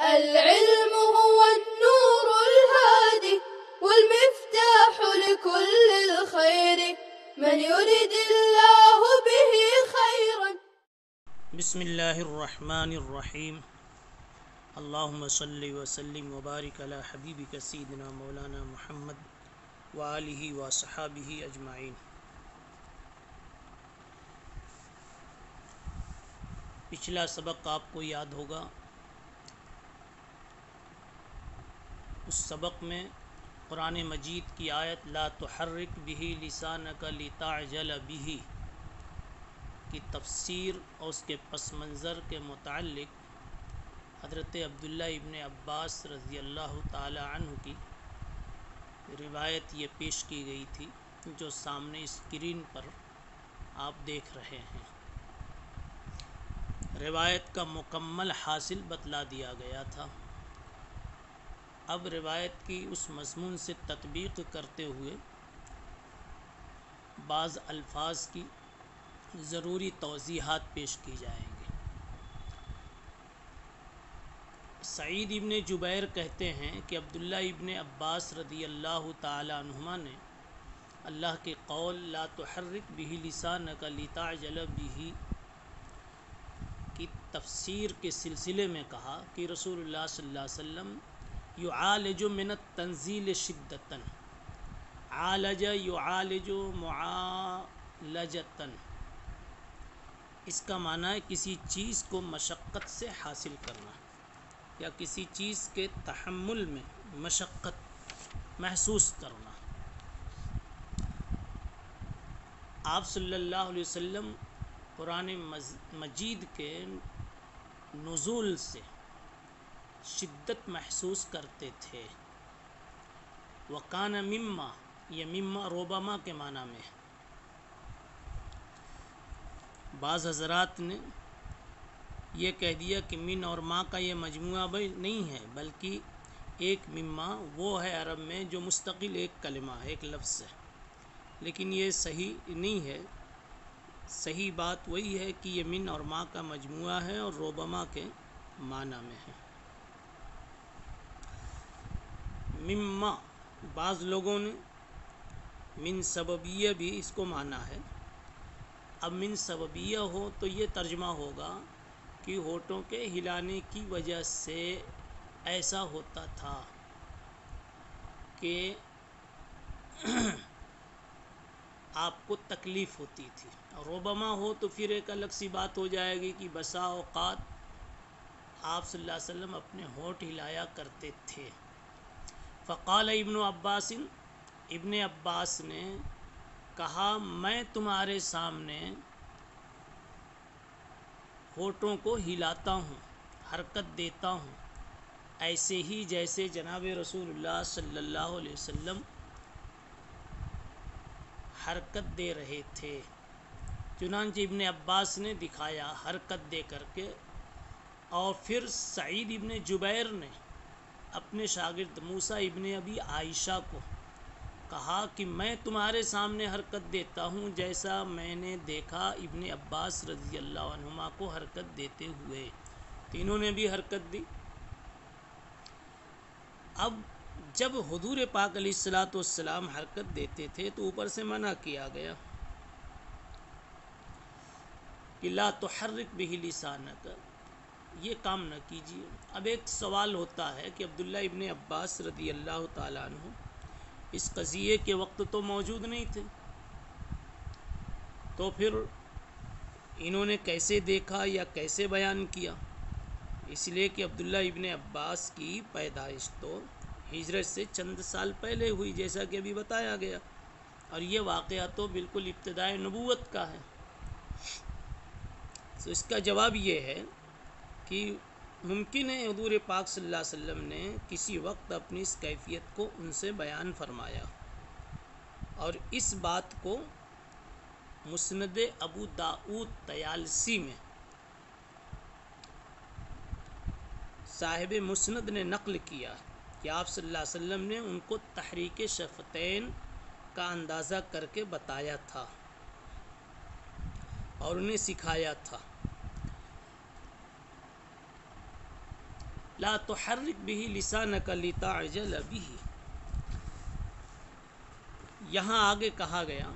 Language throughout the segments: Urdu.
العلم هو النور الهادي والمفتاح لكل الخير من يرد الله به خيرا. بسم اللہ الرحمن الرحیم. اللہم صلی وسلم وبارک علی حبیبک سیدنا مولانا محمد وآلہ وصحابہ اجمعین. پچھلا سبق آپ کو یاد ہوگا. اس سبق میں قرآن مجید کی آیت لا تحرک بہ لسانک لتعجل بہ کی تفسیر اور اس کے پس منظر کے متعلق حضرت عبداللہ ابن عباس رضی اللہ تعالی عنہ کی روایت یہ پیش کی گئی تھی جو سامنے اسکرین پر آپ دیکھ رہے ہیں. روایت کا مکمل حاصل بتلا دیا گیا تھا. اب روایت کی اس مضمون سے تطبیق کرتے ہوئے بعض الفاظ کی ضروری توضیحات پیش کی جائیں گی. سعید ابن جبیر کہتے ہیں کہ عبداللہ ابن عباس رضی اللہ تعالی عنہما نے اللہ کے قول لا تحرک بہ لسانک لتعجل بہ کی تفسیر کے سلسلے میں کہا کہ رسول اللہ صلی اللہ علیہ وسلم یعالج من التنزیل شدتاً، عالج یعالج معالجتاً. اس کا معنی ہے کسی چیز کو مشقت سے حاصل کرنا یا کسی چیز کے تحمل میں مشقت محسوس کرنا. آپ صلی اللہ علیہ وسلم قرآن مجید کے نزول سے شدت محسوس کرتے تھے. وکان مما، یہ مما روبما کے معنی میں ہے. بعض حضرات نے یہ کہہ دیا کہ من اور ما کا یہ مجموعہ بھی نہیں ہے بلکہ ایک مما وہ ہے عرب میں جو مستقل ایک کلمہ ایک لفظ ہے، لیکن یہ صحیح نہیں ہے. صحیح بات وہی ہے کہ یہ من اور ما کا مجموعہ ہے اور روبما کے معنی میں ہے. مما بعض لوگوں نے من سببیہ بھی اس کو مانا ہے. اب من سببیہ ہو تو یہ ترجمہ ہوگا کہ ہونٹوں کے ہلانے کی وجہ سے ایسا ہوتا تھا کہ آپ کو تکلیف ہوتی تھی. روبما ہو تو پھر ایک الگ سی بات ہو جائے گی کہ بسا اوقات آپ صلی اللہ علیہ وسلم اپنے ہونٹ ہلایا کرتے تھے. فقال ابن عباس، ابن عباس نے کہا میں تمہارے سامنے ہونٹوں کو ہلاتا ہوں، حرکت دیتا ہوں، ایسے ہی جیسے جناب رسول اللہ صلی اللہ علیہ وسلم حرکت دے رہے تھے. چنانچہ ابن عباس نے دکھایا حرکت دے کر کے، اور پھر سعید ابن جبیر نے اپنے شاگرد موسیٰ ابن ابی عائشہ کو کہا کہ میں تمہارے سامنے حرکت دیتا ہوں جیسا میں نے دیکھا ابن عباس رضی اللہ عنہما کو حرکت دیتے ہوئے. تینوں نے بھی حرکت دی. اب جب حضور پاک علیہ الصلوۃ والسلام حرکت دیتے تھے تو اوپر سے منع کیا گیا کہ لا تحرک بہ لسانک، یہ کام نہ کیجیے. اب ایک سوال ہوتا ہے کہ عبداللہ ابن عباس رضی اللہ تعالیٰ عنہ اس قضیے کے وقت تو موجود نہیں تھے، تو پھر انہوں نے کیسے دیکھا یا کیسے بیان کیا؟ اس لیے کہ عبداللہ ابن عباس کی پیدائش تو ہجرت سے چند سال پہلے ہوئی جیسا کہ ابھی بتایا گیا، اور یہ واقعہ تو بالکل ابتدائے نبوت کا ہے. تو اس کا جواب یہ ہے کہ ممکن ہے حضور پاک صلی اللہ علیہ وسلم نے کسی وقت اپنی اس کیفیت کو ان سے بیان فرمایا، اور اس بات کو مسند ابو داؤد طیالسی میں صاحب مسند نے نقل کیا کہ آپ صلی اللہ علیہ وسلم نے ان کو تحریک شفتین کا اندازہ کر کے بتایا تھا اور انہیں سکھایا تھا. لا تحرک به لسانک لتعجل به، یہاں آگے کہا گیا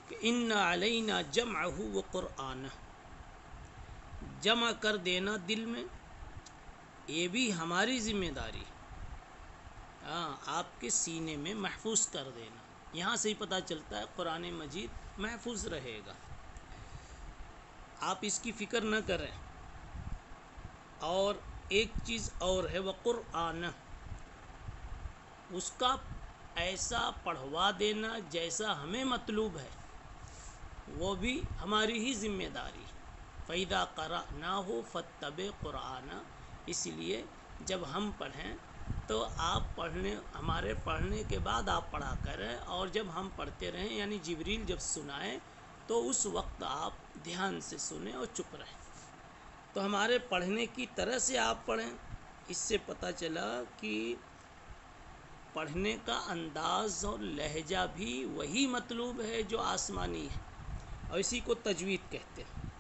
کہ ان علینا جمعہ وقرآنہ، جمع کر دینا دل میں یہ بھی ہماری ذمہ داری، آپ کے سینے میں محفوظ کر دینا۔ یہاں سے ہی پتہ چلتا ہے قرآن مجید محفوظ رہے گا، آپ اس کی فکر نہ کریں۔ اور ایک چیز اور ہے وقرآن، اس کا ایسا پڑھوا دینا جیسا ہمیں مطلوب ہے، وہ بھی ہماری ہی ذمہ داری۔ فَإِذَا قَرَأْنَاهُ فَاتَّبِعْ قُرْآنَهُ، اس لیے جب ہم پڑھیں تو آپ ہمارے پڑھنے کے بعد آپ پڑھا کریں، اور جب ہم پڑھتے رہیں یعنی جبریل جب سنائیں تو اس وقت آپ دھیان سے سنیں اور چپ رہیں۔ تو ہمارے پڑھنے کی طرح سے آپ پڑھیں۔ اس سے پتہ چلا کہ پڑھنے کا انداز اور لہجہ بھی وہی مطلوب ہے جو آسمانی ہے، اور اسی کو تجوید کہتے ہیں۔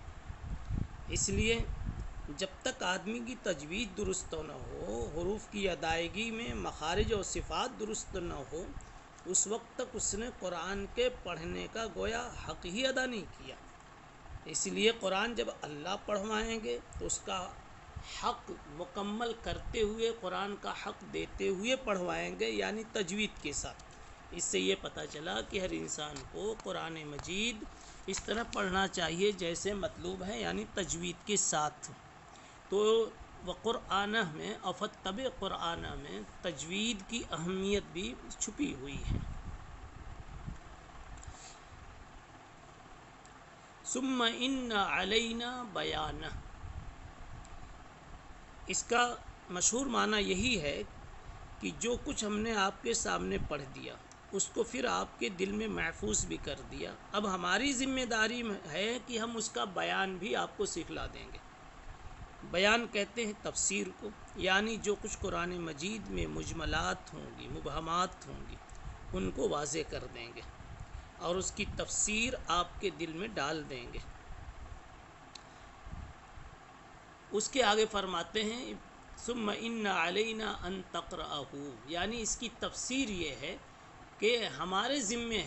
اس لیے جب تک آدمی کی تجوید درست نہ ہو، حروف کی ادائیگی میں مخارج اور صفات درست نہ ہو، اس وقت تک اس نے قرآن کے پڑھنے کا گویا حق ہی ادا نہیں کیا۔ اس لیے قرآن جب اللہ پڑھوائیں گے تو اس کا حق مکمل کرتے ہوئے، قرآن کا حق دیتے ہوئے پڑھوائیں گے، یعنی تجوید کے ساتھ۔ اس سے یہ پتہ چلا کہ ہر انسان کو قرآن مجید اس طرح پڑھنا چاہیے جیسے مطلوب ہے، یعنی تجوید کے ساتھ۔ تو وقرآنہ میں افتبع قرآنہ میں تجوید کی اہمیت بھی چھپی ہوئی ہے۔ ثم ان علینا بیانہ، اس کا مشہور معنی یہی ہے کہ جو کچھ ہم نے آپ کے سامنے پڑھ دیا اس کو پھر آپ کے دل میں محفوظ بھی کر دیا، اب ہماری ذمہ داری ہے کہ ہم اس کا بیان بھی آپ کو سکھلا دیں گے۔ بیان کہتے ہیں تفسیر کو، یعنی جو کچھ قرآن مجید میں مجملات ہوں گی، مبہمات ہوں گی، ان کو واضح کر دیں گے اور اس کی تفسیر آپ کے دل میں ڈال دیں گے۔ اس کے آگے فرماتے ہیں ثم ان علینا ان تقرأہ، یعنی اس کی تفسیر یہ ہے کہ ہمارے ذمے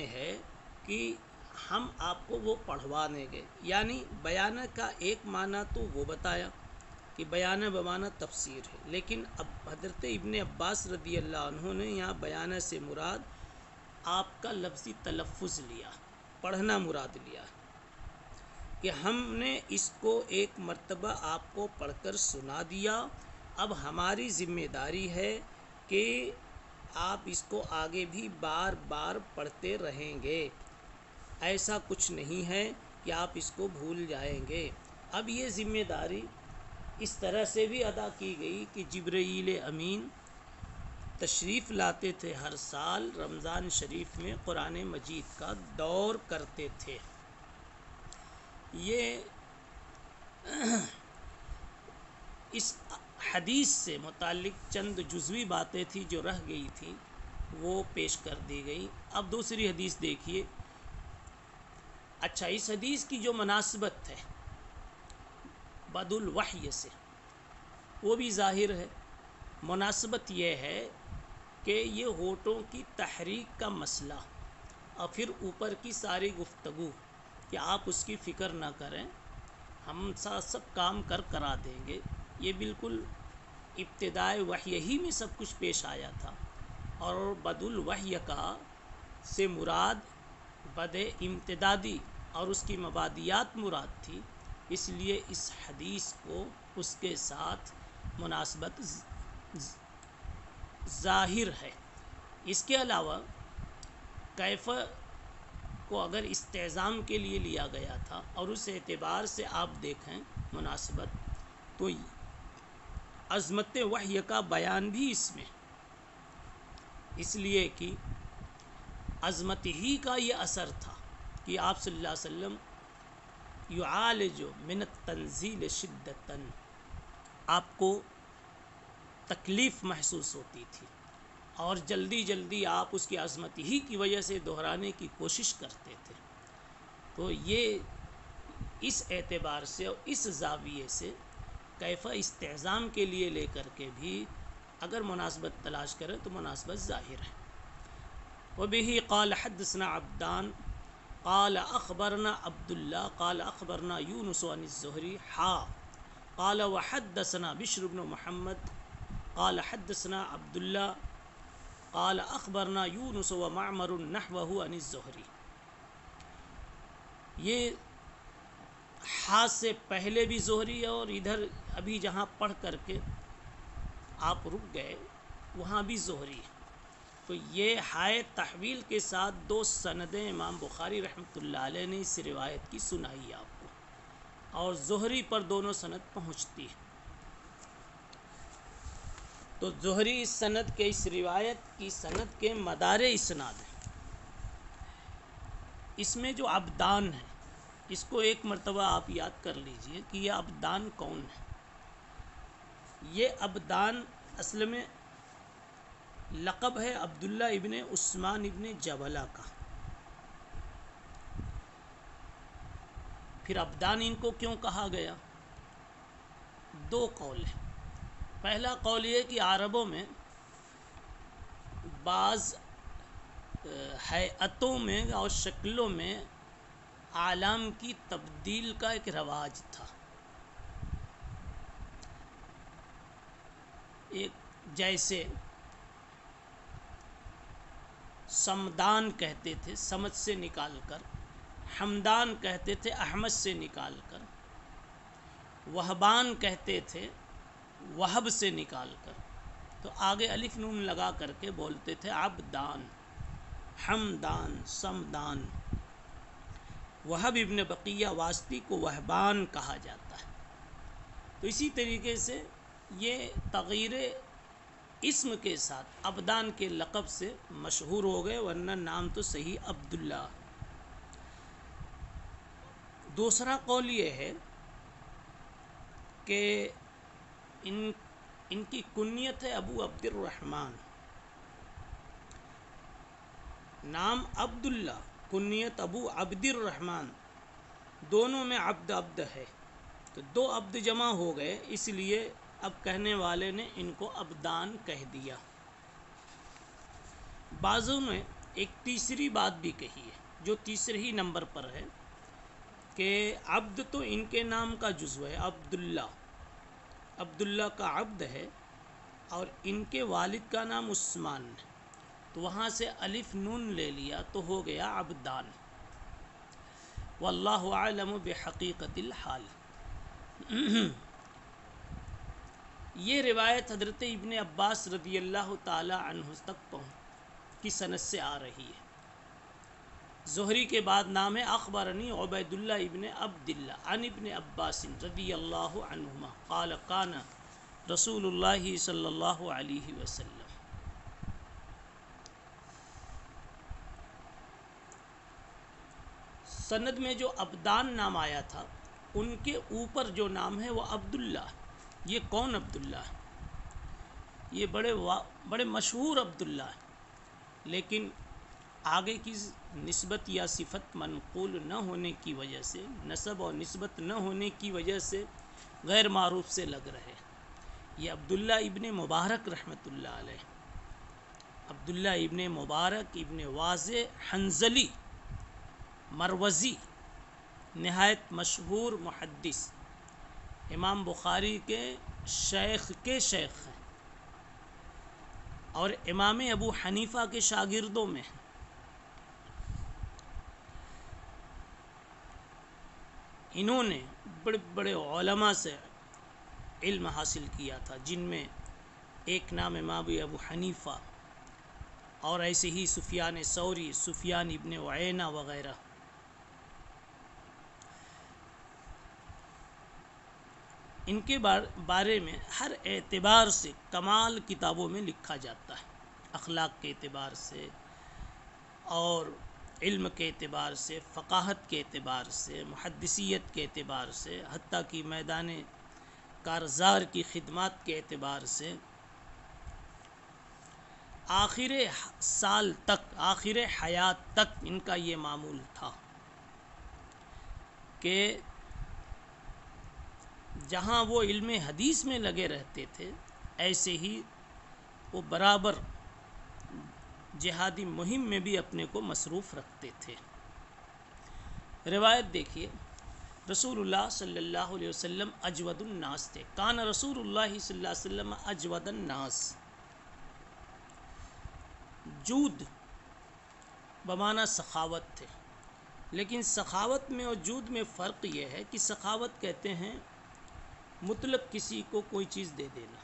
ہے کہ ہم آپ کو وہ پڑھوا دیں گے۔ یعنی بیانہ کا ایک معنی تو وہ بتایا کہ بیانہ بمعنی تفسیر ہے، لیکن اب حضرت ابن عباس رضی اللہ عنہ نے یہاں بیانہ سے مراد آپ کا لفظی تلفظ لیا، پڑھنا مراد لیا کہ ہم نے اس کو ایک مرتبہ آپ کو پڑھ کر سنا دیا، اب ہماری ذمہ داری ہے کہ آپ اس کو آگے بھی بار بار پڑھتے رہیں گے، ایسا کچھ نہیں ہے کہ آپ اس کو بھول جائیں گے۔ اب یہ ذمہ داری اس طرح سے بھی ادا کی گئی کہ جبرائیل امین تشریف لاتے تھے، ہر سال رمضان شریف میں قرآن مجید کا دور کرتے تھے۔ یہ اس حدیث سے متعلق چند جزوی باتیں تھیں جو رہ گئی تھیں، وہ پیش کر دی گئی۔ اب دوسری حدیث دیکھیے۔ اچھا، اس حدیث کی جو مناسبت ہے بدء الوحی سے، وہ بھی ظاہر ہے۔ مناسبت یہ ہے کہ یہ ہونٹوں کی تحریک کا مسئلہ اور پھر اوپر کی ساری گفتگو کہ آپ اس کی فکر نہ کریں، ہم سب کام کرا دیں گے، یہ بالکل ابتدائے وحی ہی میں سب کچھ پیش آیا تھا۔ اور بدء الوحی کا سے مراد بدء امتدادی اور اس کی مبادیات مراد تھی، اس لیے اس حدیث کو اس کے ساتھ مناسبت ظاہر ہے۔ اس کے علاوہ کیف کو اگر استعظام کے لیے لیا گیا تھا اور اس اعتبار سے آپ دیکھیں مناسبت، تو عظمت وحی کا بیان بھی اس میں، اس لیے کہ عظمت ہی کا یہ اثر تھا کہ آپ صلی اللہ علیہ وسلم یعالج من التنزیل شدتاً، آپ کو تکلیف محسوس ہوتی تھی اور جلدی جلدی آپ اس کی عظمت ہی کی وجہ سے دہرانے کی کوشش کرتے تھے۔ تو یہ اس اعتبار سے اور اس زاویے سے کیفہ استعظام کے لیے لے کر کے بھی اگر مناسبت تلاش کرے تو مناسبت ظاہر ہے۔ وبه قال حدثنا عبدان قال اخبرنا عبداللہ قال اخبرنا یونس عن الزہری قال وحدثنا بشر بن محمد قال حدثنا عبداللہ قال اخبرنا یونس ومعمر نحوه عن الزہری۔ یہ سے پہلے بھی زہری ہے اور ادھر ابھی جہاں پڑھ کر کے آپ رک گئے وہاں بھی زہری ہے، تو یہ ہائے تحویل کے ساتھ دو سندیں امام بخاری رحمۃ اللہ علیہ نے اس روایت کی سنائی آپ کو، اور زہری پر دونوں سند پہنچتی ہے۔ تو زہری اس سند کے اس روایت کی سند کے مدار اسناد ہے۔ اس میں جو عبدان ہے اس کو ایک مرتبہ آپ یاد کر لیجئے کہ یہ عبدان کون ہے۔ یہ عبدان اصل میں لقب ہے عبداللہ ابن عثمان ابن جبلہ کا۔ پھر عبدان ان کو کیوں کہا گیا؟ دو قول ہیں۔ پہلا قول یہ کہ عربوں میں بعض ہیئتوں میں اور شکلوں میں اعلام کی تبدیل کا ایک رواج تھا۔ ایک جیسے سمدان کہتے تھے سمد سے نکال کر، حمدان کہتے تھے احمد سے نکال کر، وہبان کہتے تھے وہب سے نکال کر، تو آگے الف نون لگا کر کے بولتے تھے عبدان، حمدان، سمدان۔ وہب ابن بقیہ واسطی کو وہبان کہا جاتا ہے۔ تو اسی طریقے سے یہ تغیر اسم کے ساتھ عبدان کے لقب سے مشہور ہو گئے، ورنہ نام تو صحیح عبداللہ۔ دوسرا قول یہ ہے کہ ان کی کنیت ہے ابو عبد الرحمن، نام عبداللہ، کنیت ابو عبد الرحمن، دونوں میں عبد عبد ہے، تو دو عبد جمع ہو گئے، اس لیے اب کہنے والے نے ان کو عبدان کہہ دیا۔ بعضوں نے ایک تیسری بات بھی کہی ہے جو تیسرے ہی نمبر پر ہے کہ عبد تو ان کے نام کا جزو ہے، عبداللہ، عبداللہ کا عبد ہے، اور ان کے والد کا نام عثمان ہے، تو وہاں سے الف نون لے لیا تو ہو گیا عبدان۔ واللہ اعلم بحقیقت الحال۔ یہ روایت حضرت ابن عباس رضی اللہ تعالی عنہ تک کی سند سے آ رہی ہے۔ زہری کے بعد نام ہے اخبرنی عبید اللہ ابن عبداللہ عن ابن عباس رضی اللہ عنہما قال کان رسول اللہ صلی اللہ علیہ وسلم۔ سند میں جو عبدان نام آیا تھا ان کے اوپر جو نام ہے وہ عبداللہ۔ یہ کون عبداللہ ہے؟ یہ بڑے مشہور عبداللہ ہے، لیکن آگے کی نسبت یا صفت منقول نہ ہونے کی وجہ سے، نسب اور نسبت نہ ہونے کی وجہ سے غیر معروف سے لگ رہے۔ یہ عبداللہ ابن مبارک رحمۃ اللہ علیہ، عبداللہ ابن مبارک ابن واضح حنظلی مروزی، نہایت مشہور محدث، امام بخاری کے شیخ ہیں اور امام ابو حنیفہ کے شاگردوں میں ہیں۔ انہوں نے بڑے بڑے علماء سے علم حاصل کیا تھا، جن میں ایک نام امام ابو حنیفہ، اور ایسے ہی سفیان ثوری، سفیان ابن عیینہ وغیرہ۔ ان کے بارے میں ہر اعتبار سے کمال کتابوں میں لکھا جاتا ہے، اخلاق کے اعتبار سے اور علم کے اعتبار سے، فقاہت کے اعتبار سے، محدثیت کے اعتبار سے، حتیٰ کہ میدان کارزار کی خدمات کے اعتبار سے، آخر سال تک، آخر حیات تک ان کا یہ معمول تھا کہ جہاں وہ علم حدیث میں لگے رہتے تھے ایسے ہی وہ برابر جہادی مہم میں بھی اپنے کو مصروف رکھتے تھے۔ روایت دیکھیے، رسول اللہ صلی اللہ علیہ وسلم اجود الناس تھے۔ کان رسول اللہ صلی اللہ علیہ وسلم اجود الناس۔ جود بمعنی سخاوت تھے، لیکن سخاوت میں اور جود میں فرق یہ ہے کہ سخاوت کہتے ہیں مطلق کسی کو کوئی چیز دے دینا،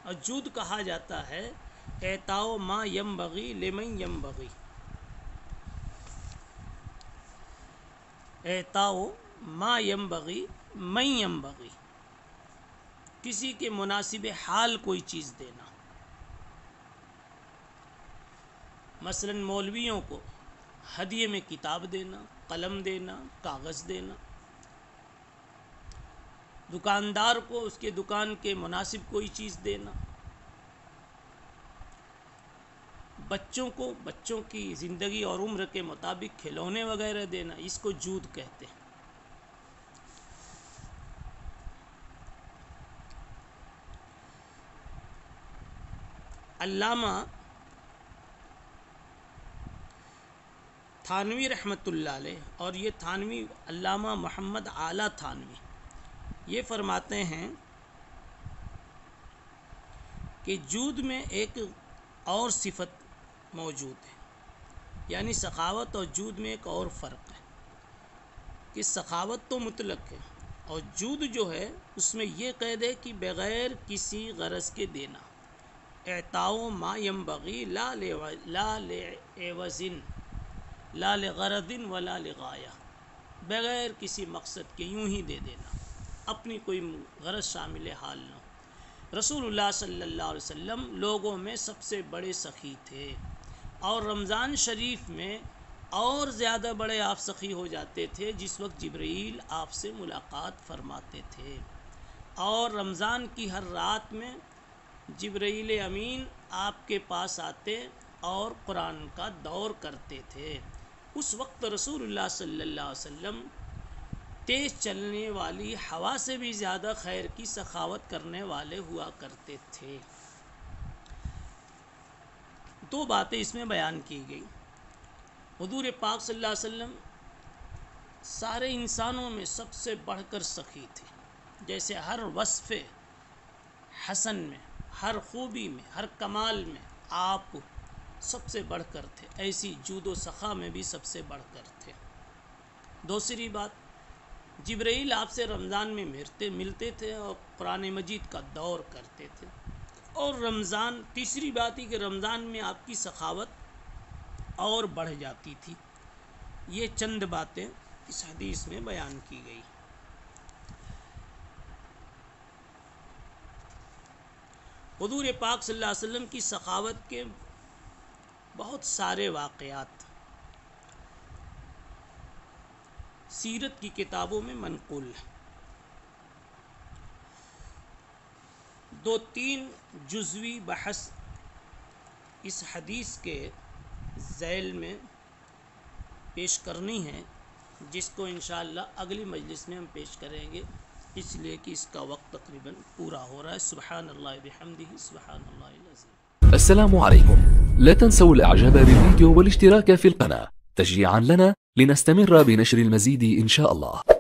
اور جود کہا جاتا ہے اعطاء ما ینبغی لمن ینبغی، اعطاء ما ینبغی من ینبغی، کسی کے مناسب حال کوئی چیز دینا۔ مثلا مولویوں کو ہدیے میں کتاب دینا، قلم دینا، کاغذ دینا، دکاندار کو اس کے دکان کے مناسب کوئی چیز دینا، بچوں کو بچوں کی زندگی اور عمر کے مطابق کھلونے وغیرہ دینا، اس کو جود کہتے ہیں۔ علامہ تھانوی رحمۃ اللہ علیہ، اور یہ تھانوی علامہ محمد اعلیٰ تھانوی، یہ فرماتے ہیں کہ جود میں ایک اور صفت موجود ہے، یعنی سخاوت اور جود میں ایک اور فرق ہے کہ سخاوت تو مطلق ہے، اور جود جو ہے اس میں یہ قید ہے کہ بغیر کسی غرض کے دینا، اعطاء ما ینبغی لا لعوض لا لغرض ولا لغایہ، بغیر کسی مقصد کے یوں ہی دے دینا، اپنی کوئی غرض شامل حال نہ ہو۔ رسول اللہ صلی اللہ علیہ وسلم لوگوں میں سب سے بڑے سخی تھے، اور رمضان شریف میں اور زیادہ بڑے آپ سخی ہو جاتے تھے جس وقت جبرائیل آپ سے ملاقات فرماتے تھے، اور رمضان کی ہر رات میں جبرائیل امین آپ کے پاس آتے اور قرآن کا دور کرتے تھے۔ اس وقت رسول اللہ صلی اللہ علیہ وسلم تیز چلنے والی ہوا سے بھی زیادہ خیر کی سخاوت کرنے والے ہوا کرتے تھے۔ دو باتیں اس میں بیان کی گئی۔ حضور پاک صلی اللہ علیہ وسلم سارے انسانوں میں سب سے بڑھ کر سخی تھے، جیسے ہر وصف حسن میں، ہر خوبی میں، ہر کمال میں آپ سب سے بڑھ کر تھے، ایسی جود و سخا میں بھی سب سے بڑھ کر تھے۔ دوسری بات، جبرائیل آپ سے رمضان میں ملتے تھے اور قرآن مجید کا دور کرتے تھے، اور رمضان، تیسری بات ہی کہ رمضان میں آپ کی سخاوت اور بڑھ جاتی تھی۔ یہ چند باتیں اس حدیث میں بیان کی گئی۔ حضور پاک صلی اللہ علیہ وسلم کی سخاوت کے بہت سارے واقعات سیرت کی کتابوں میں منقول ہیں۔ 2-3 جزوی بحث اس حدیث کے ذیل میں پیش کرنی ہے، جس کو انشاءاللہ اگلی مجلس میں ہم پیش کریں گے، اس لیے کہ اس کا وقت تقریباً پورا ہو رہا ہے۔ سبحان اللہ بحمدہ، سبحان اللہ العظیم۔ السلام عليكم، لا تنسوا الاعجاب بالفيديو والاشتراك في القناة تشجيعا لنا لنستمر بنشر المزيد إن شاء الله.